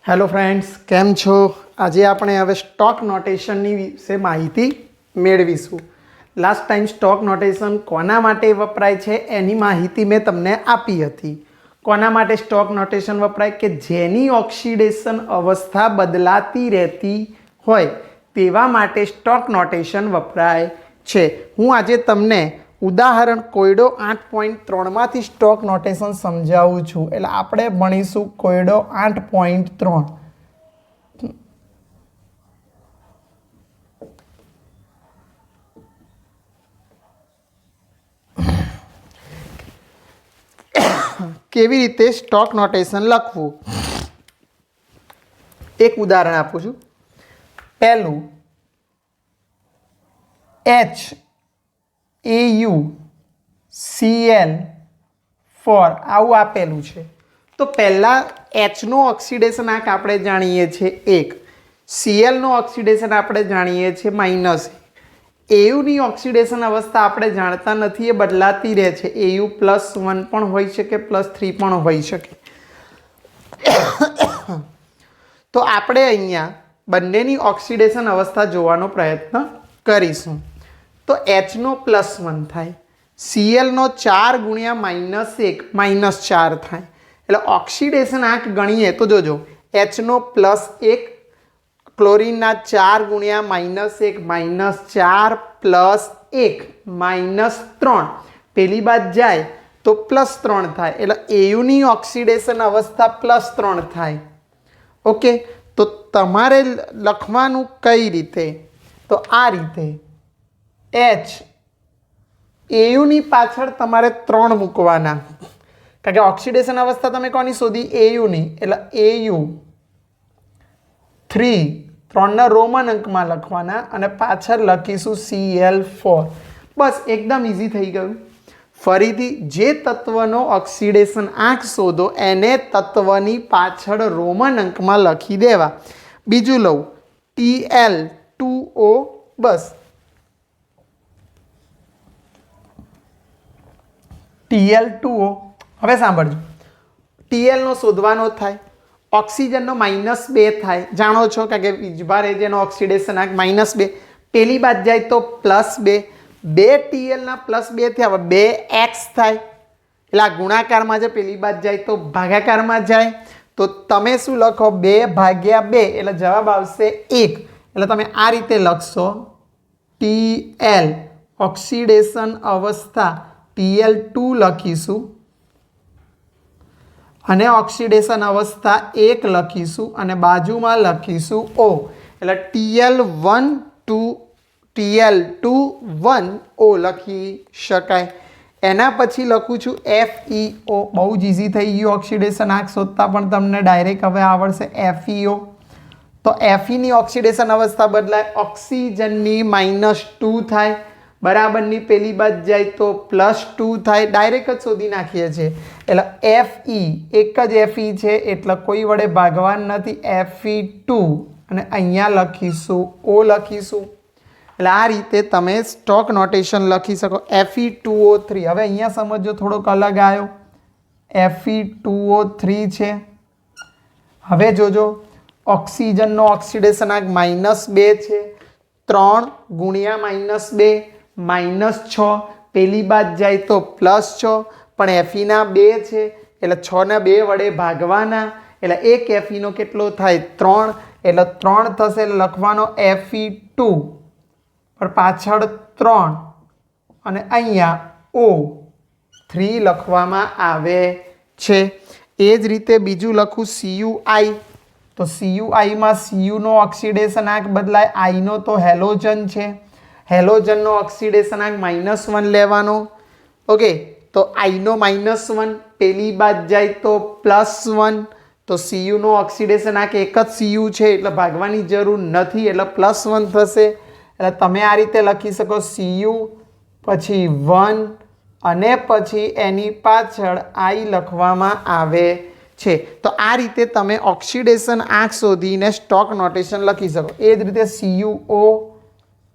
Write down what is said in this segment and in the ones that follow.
Hello friends, કેમ છો? આજે આપણે હવે સ્ટોક નોટેશનની વિશે માહિતી મેળવીશું. લાસ્ટ ટાઈમ સ્ટોક નોટેશન કોના માટે વપરાય છે એની માહિતી મેં તમને આપી હતી. કોના માટે સ્ટોક નોટેશન વપરાય? કે જેની ઓક્સિડેશન અવસ્થા બદલાતી રહેતી હોય તેવા માટે સ્ટોક નોટેશન વપરાય છે. હું આજે તમને ઉદાહરણ કોયડો 8.3માંથી સ્ટોક નોટેશન સમજાવું છું. એટલે આપણે ભણીશું કોયડો 8.3. કેવી રીતે સ્ટોક નોટેશન લખવું? એક ઉદાહરણ આપું છું. પહેલું HAuCl4 આવું આપેલું છે. તો પહેલાં Hનો ઓક્સિડેશન આંક આપણે જાણીએ છીએ 1, Clનો ઓક્સિડેશન આપણે જાણીએ છીએ -. Auની ઓક્સિડેશન અવસ્થા આપણે જાણતા નથી, એ બદલાતી રહે છે. Au +1 પણ હોઈ શકે, +3 પણ હોઈ શકે. તો આપણે અહીંયા બંનેની ઓક્સિડેશન અવસ્થા જોવાનો પ્રયત્ન કરીશું. તો Hનો +1 થાય, Clનો 4 ગુણ્યા -1 -4 થાય. એટલે ઓક્સિડેશન આંક ગણીએ તો જોજો, Hનો +1, ક્લોરીનના 4 ગુણ્યા -1 -4 +1 -3, પેલી બાદ જાય તો +3 થાય. એટલે Auની ઓક્સિડેશન અવસ્થા +3 થાય. ઓકે, તો તમારે લખવાનું કઈ રીતે? તો આ રીતે Auની પાછળ તમારે 3 મૂકવાના, કારણ કે ઓક્સિડેશન અવસ્થા તમે કોની શોધી? Auની. એટલે Au 3ના રોમન અંકમાં લખવાના અને પાછળ લખીશું Cl4. બસ, એકદમ ઇઝી થઈ ગયું. ફરીથી જે તત્વનો ઓક્સિડેશન આંક શોધો એને તત્વની પાછળ રોમન અંકમાં લખી દેવા. બીજું લઉં Tl2O. બસ, Tl2O. હવે સાંભળજો, Tl નો શોધવાનો થાય, ઓક્સિજનનો -2 થાય, જાણો છો કારણ કે વીજભાર એ જેનો ઓક્સિડેશન આંક -2, પેલી બાદ જાય તો +2, 2 Tl ના +2 થયા, 2x થાય. એટલે આ ગુણાકારમાં છે, પેલી બાદ જાય તો ભાગાકારમાં જાય. તો તમે શું લખો? 2/2, એટલે જવાબ આવશે 1. એટલે તમે આ રીતે લખશો, Tl ઓક્સિડેશન અવસ્થા Tl2 લખીશું અને ઓક્સિડેશન અવસ્થા 1 લખીશું અને બાજુમાં લખીશું O. એટલે Tl2 લખી શકાય. એના પછી લખું છું FeO. બહુ જ ઇઝી થઈ ગયું, ઓક્સિડેશન આંક શોધતા પણ તમને ડાયરેક્ટ હવે આવડશે. FeO. તો Feની ઓક્સિડેશન અવસ્થા બદલાય, ઓક્સિજનની -2 થાય, બરાબરની પેલી બાદ જાય તો +2 થાય. ડાયરેક્ટ જ શોધી નાખીએ છીએ. એટલે Fe, એક જ Fe છે એટલે કોઈ વડે ભાગવાનું નથી. Fe2 અને અહીંયા લખીશું O લખીશું. એટલે આ રીતે તમે સ્ટોક નોટેશન લખી શકો. Fe2O3. હવે અહીંયા સમજો, થોડોક અલગ આવ્યો. Fe2O3 છે. હવે જોજો, ઓક્સિજનનો ઓક્સિડેશન આંક -2 છે, 3 ગુણ્યા -2 -6, પેલી બાદ જાય તો +6, પણ Feના 2 છે એટલે 6ને 2 વડે ભાગવાના. એટલે એક Feનો કેટલો થાય? 3. એટલે 3 થશે, એટલે લખવાનો Fe2 પણ પાછળ 3 અને અહીંયા O3 લખવામાં આવે છે. એ જ રીતે બીજું લખું CuI. તો CuIમાં Cuનો ઓક્સિડેશન આંક બદલાય, Iનો તો હેલોજન છે, હેલોજનનો ઓક્સિડેશન આંક -1 લેવાનો. ઓકે, તો Iનો -1, પેલી બાદ જાય તો +1, તો Cuનો ઓક્સિડેશન આંક એક જ Cu છે એટલે ભાગવાની જરૂર નથી, એટલે +1 થશે. એટલે તમે આ રીતે લખી શકો, Cu પછી 1 અને પછી એની પાછળ I લખવામાં આવે છે. તો આ રીતે તમે ઓક્સિડેશન આંક શોધીને સ્ટોક નોટેશન લખી શકો. એ જ રીતે CuO.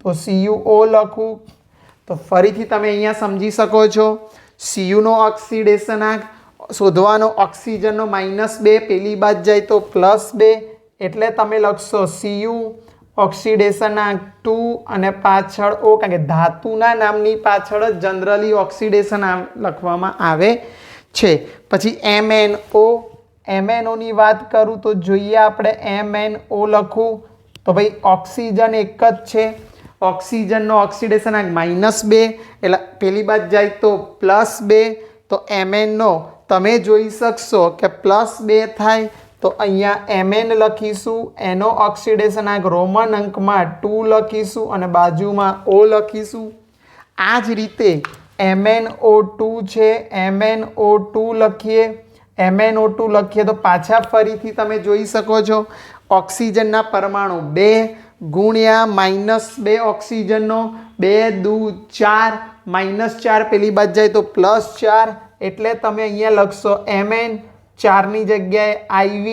તો CuO લખું તો ફરીથી તમે અહીંયા સમજી શકો છો. Cuનો ઓક્સિડેશન આંક શોધવાનો ઓક્સિજનનો -2 પેલી બાદ જાય તો +2 એટલે તમે લખશો Cu ઓક્સિડેશનાંક 2 અને પાછળ O, કારણ કે ધાતુના નામની પાછળ જ જનરલી ઓક્સિડેશન લખવામાં આવે છે. પછી MnO ની વાત કરું તો જોઈએ આપણે MnO લખું તો ભાઈ ઓક્સિજન એક જ છે, ઓક્સિજનનો ઓક્સિડેશનાંક -2 એટલે પેલી બાદ જાય તો +2 તો MnO તમે જોઈ શકશો કે +2 થાય તો અહીંયા Mn લખીશું, એનો ઓક્સિડેશનાંક રોમન અંકમાં 2 લખીશું અને બાજુમાં O લખીશું. આ જ રીતે MnO2 છે, MnO2 લખીએ તો પાછા ફરીથી તમે જોઈ શકો છો ઓક્સિજનના પરમાણુ 2 ગુણ્યા -2 ઓક્સિજનનો 2 દુ 4 -4 પેલી બાદ જાય તો +4 એટલે તમે અહીંયા લખશો Mn, 4 ની જગ્યાએ IV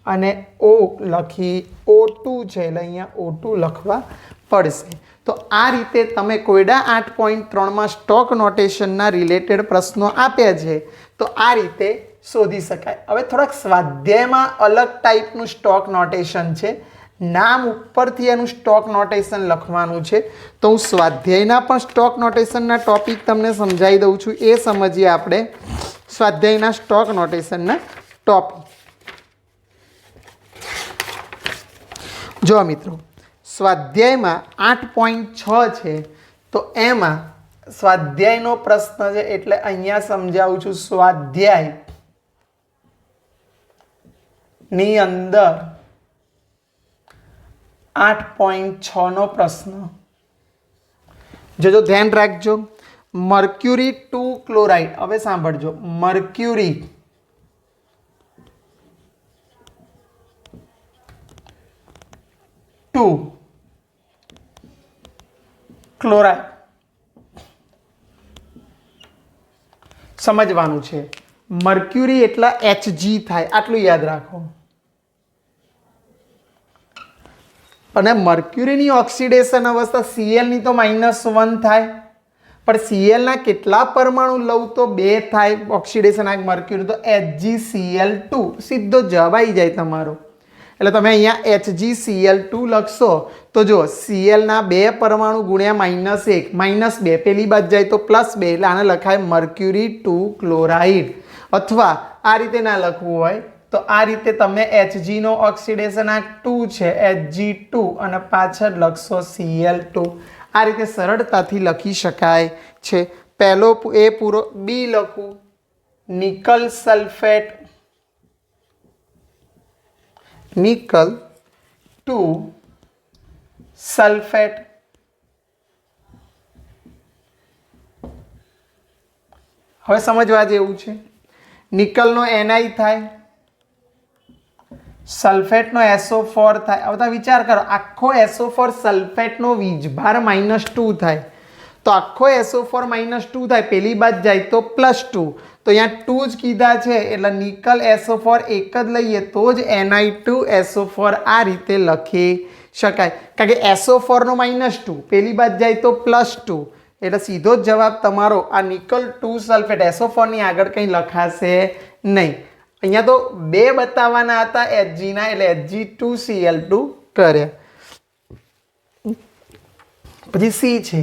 અને O લખી O2 છે એટલે અહીંયા O2 લખવા પડશે. તો આ રીતે તમે કોયડા 8.3માં સ્ટોક નોટેશનના રિલેટેડ પ્રશ્નો આપ્યા છે તો આ રીતે શોધી શકાય. હવે થોડાક સ્વાધ્યાયમાં અલગ ટાઈપનું સ્ટોક નોટેશન છે, નામ ઉપરથી એનું સ્ટોક નોટેશન લખવાનું છે. તો હું સ્વાધ્યાયના પણ સ્ટોક નોટેશનના ટોપિક તમને સમજાવી દઉં છું. એ સમજીએ આપણે સ્વાધ્યાયના સ્ટોક નોટેશનના ટોપિક. જો મિત્રો સ્વાધ્યાયમાં 8.6 છે તો એમાં સ્વાધ્યાયનો પ્રશ્ન છે એટલે અહીંયા સમજાવું છું. સ્વાધ્યાય ની અંદર 8.6 નો પ્રશ્ન જો ધ્યાન રાખજો. Mercury 2 chloride. હવે સાંભળજો, મર્ક્યુરી 2 ક્લોરાઇડ સમજવાનું છે. મર્ક્યુરી એટલા Hg થાય, આટલું યાદ રાખો. અને મર્ક્યુરીની ઓક્સિડેશન અવસ્થા Cl ની તો -1 થાય, પણ Cl ના કેટલા પરમાણુ લઉં તો 2 થાય ઓક્સિડેશન મર્ક્યુરી, તો HgCl2 સીધો જવાબ આવી જાય તમારો. એટલે તમે અહીંયા HgCl2 લખશો તો જો Cl ના 2 પરમાણુ ગુણ્યા -2 પેલી બાદ જાય તો +2 એટલે આને લખાય મર્ક્યુરી 2 ક્લોરાઇડ. અથવા આ રીતે ના લખવું હોય તો આ રીતે તમે Hg નો ઓક્સિડેશનાંક 2 છે, Hg2 અને પાછળ લખશો Cl2. આ રીતે સરળતાથી લખી શકાય છે. પહેલો એ પૂરો. B લખું, નિકલ સલ્ફેટ, નિકલ 2 સલ્ફેટ. હવે સમજવા જેવું છે. નિકલનો Ni થાય, સલ્ફેટનો SO4 થાય. હવે તમે વિચાર કરો, આખો SO4 સલ્ફેટનો વીજભાર -2 થાય તો આખો SO4 -2 થાય, પેલી બાદ જાય તો +2. તો અહીંયા 2 જ કીધા છે એટલે નિકલ SO4 એક જ લઈએ તો જ Ni2SO4 આ રીતે લખી શકાય. કારણ કે SO4 નો -2 પેલી બાદ જાય તો +2 એટલે સીધો જ જવાબ તમારો આ નિકલ 2 સલ્ફેટ. SO4 ની આગળ કંઈ લખાશે નહીં. અહીંયા તો 2 બતાવવાના હતા Hg ના એટલે Hg2Cl2 કર્યા. પછી C છે,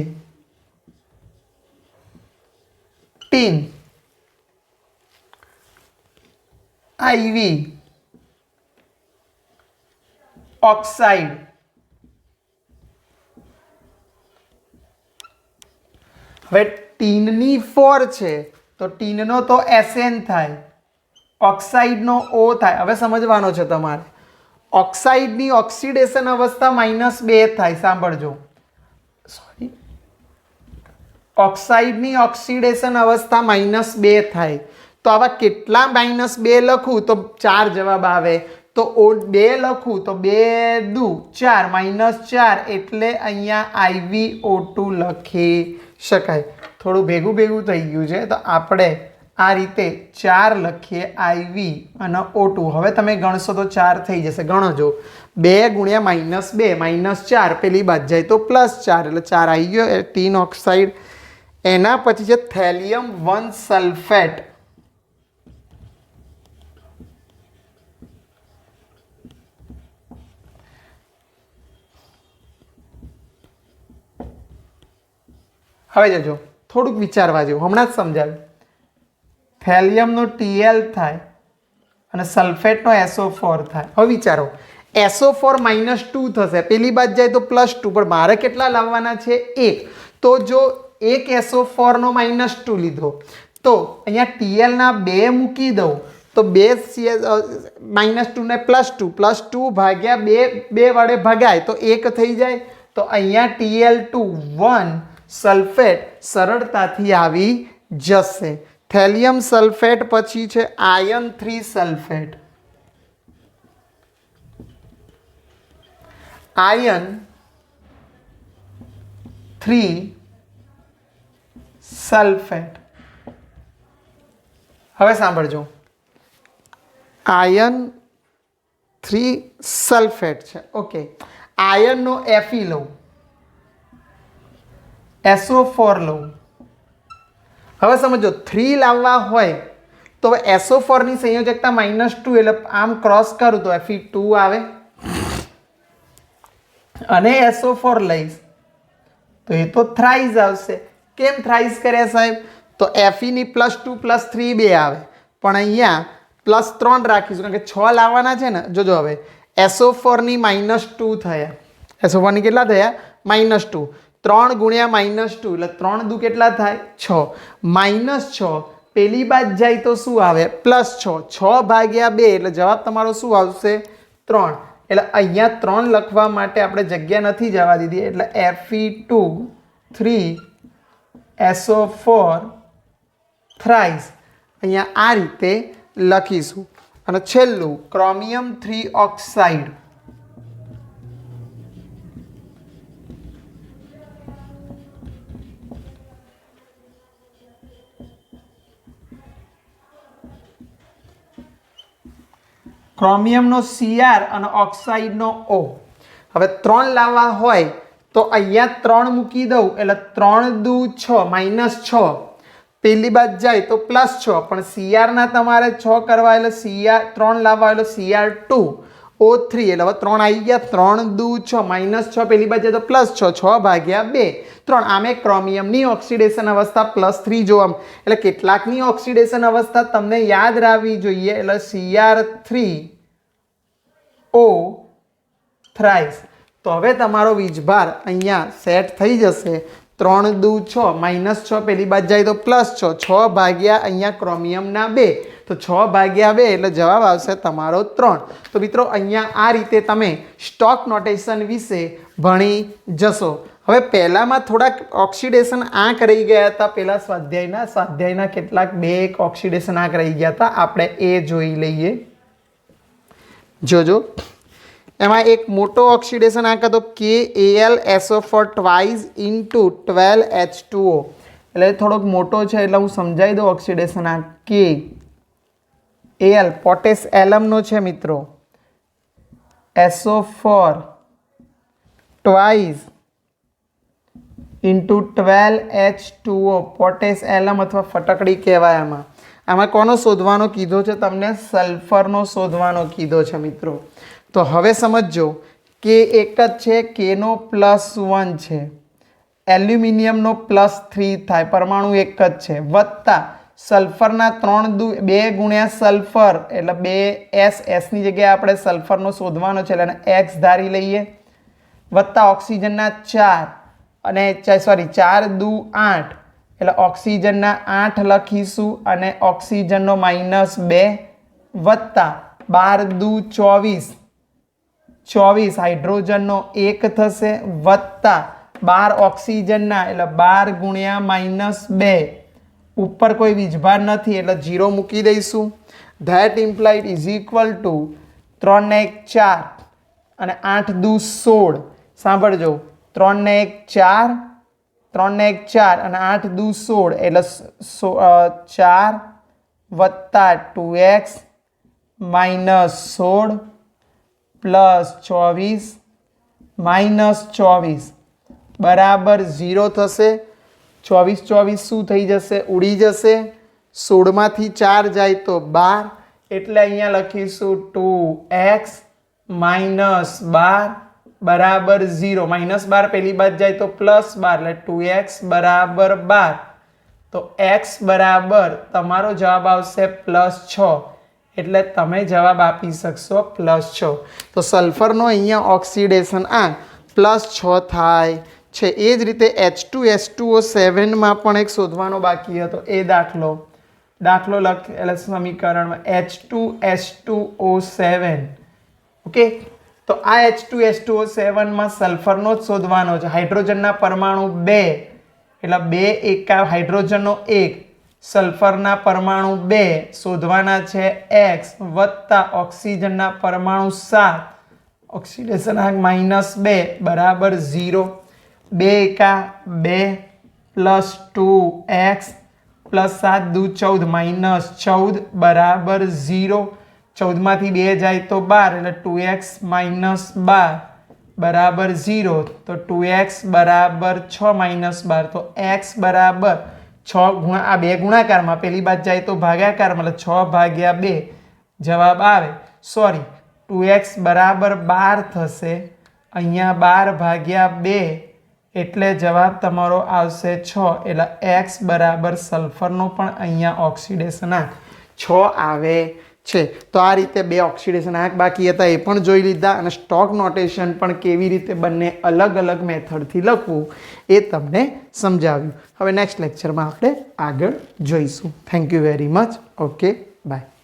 ટીન, IV ઓક્સાઇડ. હવે ટીનની 4 છે તો ટીનનો તો Sn થાય, ઓક્સાઇડનો O થાય. હવે સમજવાનો છે તમારે. ઓક્સાઇડની ઓક્સિડેશન અવસ્થા -2 થાય. સાંભળજો, સોરી, ઓક્સાઇડની ઓક્સિડેશન અવસ્થા -2 થાય તો આવા કેટલા -2 લખું તો 4 જવાબ આવે. તો 2 લખું તો 2 દુ 4 -4 એટલે અહીંયા IvO2 લખી શકાય. થોડું ભેગું થઈ ગયું છે તો આપણે આ રીતે 4 લખીએ IV અને O2. હવે તમે ગણશો તો 4 થઈ જશે. ગણજો, 2 ગુણ્યા -2 -4 પેલી બાદ જાય તો +4 એટલે 4 આવી ગયો ટીન ઓક્સાઇડ. એના પછી છે થેલિયમ 1 સલ્ફેટ. હવે જજો થોડુંક વિચારવા જેવું, હમણાં જ સમજાવ્યું. થેલિયમનો Tl થાય અને સલ્ફેટનો SO4 થાય. હવે વિચારો SO4 -2 થશે, પેલી બાદ જાય તો +2, પણ મારે કેટલા લાવવાના છે? 1. તો જો એક SO4 નો -2 લીધો તો અહીંયા Tl ના 2 મૂકી દઉં તો 2 -2 ને +2 ભાગ્યા 2 વડે ભગાય તો 1 થઈ જાય. તો અહીંયા Tl2 1 સલ્ફેટ સરળતાથી આવી જશે. થેલિયમ સલ્ફેટ પછી છે આયર્ન 3 સલ્ફેટ. Iron 3 sulphate. હવે સાંભળજો, આયર્ન 3 સલ્ફેટ છે. ઓકે, આયર્નનો Fe લઉં, SO4 લઉં. હવે સમજો 3 લાવવા હોય તો SO4 ની સંયોજકતા -2, એટલે આમ ક્રોસ કરું તો Fe2 આવે અને SO4 લઈશ તો એ તો થ્રાઇસ આવશે. કેમ થ્રાઇસ કર્યા સાહેબ? તો Fe ની +2 +3 બે આવે, પણ અહીંયા +3 રાખીશું કારણ કે 6 લાવવાના છે ને. જોજો હવે SO4 ની -2 થયા, SO4 ની કેટલા થયા? -2. 3 ગુણ્યા -2 એટલે 3 દુ કેટલા થાય? 6. -6 પેલી બાદ જાય તો શું આવે? +6. 6 ભાગ્યા 2 એટલે જવાબ તમારો શું આવશે? 3. એટલે અહીંયા 3 લખવા માટે આપણે જગ્યા નથી જવા દીધી, એટલે Fe2 3 SO4 થ્રાઇસ અહીંયા આ રીતે લખીશું. અને છેલ્લું ક્રોમિયમ 3 ઓક્સાઇડ. ક્રોમિયમનો Cr અને ઓક્સાઇડનો O. હવે 3 લાવવા હોય તો અહીંયા 3 મૂકી દઉં એટલે 3 દુ 6 -6 પેલી બાદ જાય તો +6, પણ Cr ના તમારે 6 કરવા એટલે Cr 3 લાવવા એટલે Cr2 O3 એટલે હવે 3 આવી ગયા. 3 દુ 6 -6 પેલી બાદ જાય તો +6, 6 ભાગ્યા 2 3. આમે ક્રોમિયમની ઓક્સિડેશન અવસ્થા +3 જોવા, એટલે કેટલાકની ઓક્સિડેશન અવસ્થા તમને યાદ રાખવી જોઈએ, એટલે Cr3 O થ્રાઇસ. તો હવે તમારો વીજભાર અહીંયા સેટ થઈ જશે. 3 દુ 6 -6 પેલી બાદ જાય તો +6, 6 ભાગ્યા અહીંયા ક્રોમિયમના 2 તો 6 ભાગ્યા 2 એટલે જવાબ આવશે તમારો 3. તો મિત્રો અહીંયા આ રીતે તમે સ્ટોક નોટેશન વિશે ભણી જશો. હવે પહેલામાં થોડાક ઓક્સિડેશન આંક રહી ગયા હતા, પહેલા સ્વાધ્યાયના કેટલાક 2 ઓક્સિડેશન આંક રહી ગયા હતા, આપણે એ જોઈ લઈએ. જોજો, એમાં એક મોટો ઓક્સિડેશન આંક હતો KAlSO4 ટ્વાઇસ ઇન્ટુ 12H2O. એટલે થોડોક મોટો છે એટલે હું સમજાવી દઉં. ઓક્સિડેશન આંક KAl પોટેશ એલમનો છે મિત્રો, SO4 twice into 12H2O potash એલમ અથવા ફટકડી કહેવાય. આમાં કોનો શોધવાનો કીધો છે તમને? સલ્ફરનો શોધવાનો કીધો છે મિત્રો. તો હવે સમજો કે એક જ છે, કેનો +1 છે, એલ્યુમિનિયમનો +3 થાય, પરમાણુ એક જ છે, વત્તા સલ્ફરના 2 ગુણ્યા સલ્ફર એટલે 2S, એસની જગ્યાએ આપણે સલ્ફરનો શોધવાનો છે એટલે X ધારી લઈએ, વત્તા ઓક્સિજનના 4 અને 4 દુ 8 એટલે ઓક્સિજનના 8 લખીશું અને ઓક્સિજનનો -2 વત્તા 12 દુ 24 હાઇડ્રોજનનો 1 થશે વત્તા 12 ઓક્સિજનના એટલે 12 ગુણ્યા -2 ઉપર કોઈ વીજભાર નથી એટલે 0 મૂકી દઈશું. That implied is equal to 3 ને 1 4 અને 8 દુ 16. સાંભળજો, 3 ને 1 4, 3 ને 1 4 અને 8 દુ 16 એટલે 4 વત્તા 2x -16 +24 -24 બરાબર 0 થશે. 24 શું થઈ જશે? ઉડી જશે. 16માંથી 4 જાય તો 12 એટલે અહીંયા લખીશું 2x -12 બરાબર 0 -12 પેલી બાદ જાય તો +12 એટલે 2x બરાબર 12 તો x બરાબર તમારો જવાબ આવશે +6 એટલે તમે જવાબ આપી શકશો +6 તો સલ્ફરનો અહીંયા ઓક્સિડેશન આંક +6 થાય છે એ જ રીતે H2SO7 માં પણ એક શોધવાનો બાકી હતો એ દાખલો લખેલ સમીકરણમાં H2SO7 ઓકે તો આ H2SO7 માં સલ્ફરનો જ શોધવાનો છે હાઇડ્રોજનના પરમાણુ 2 એટલે 2 એકા હાઇડ્રોજનનો 1 સલ્ફરના પરમાણુ 2 શોધવાના છે x વત્તા ઓક્સિજનના પરમાણુ 7 ઓક્સિડેશન આંક -2 બરાબર 0 2 એકા 2 પ્લસ 2x પ્લસ 7 દુ 14 -14 બરાબર 0 14 માંથી 2 જાય તો 12 એટલે 2x - 12 બરાબર 0 તો 2x બરાબર 6 - 12 તો x બરાબર 6 આ બે ગુણાકારમાં પેલી બાદ જાય તો ભાગાકારમાં એટલે 6 ભાગ્યા 2 જવાબ આવે સોરી 2x બરાબર 12 થશે અહીંયા 12 ભાગ્યા 2 એટલે જવાબ તમારો આવશે 6 એટલે x બરાબર સલ્ફરનો પણ અહીંયા ઓક્સિડેશન આંક 6 આવે છે તો આ રીતે બે ઓક્સિડેશન આંક બાકી હતા એ પણ જોઈ લીધા અને સ્ટોક નોટેશન પણ કેવી રીતે બંને અલગ અલગ મેથડથી લખવું એ તમને સમજાવ્યું હવે નેક્સ્ટ લેક્ચરમાં આપણે આગળ જોઈશું thank you very much okay bye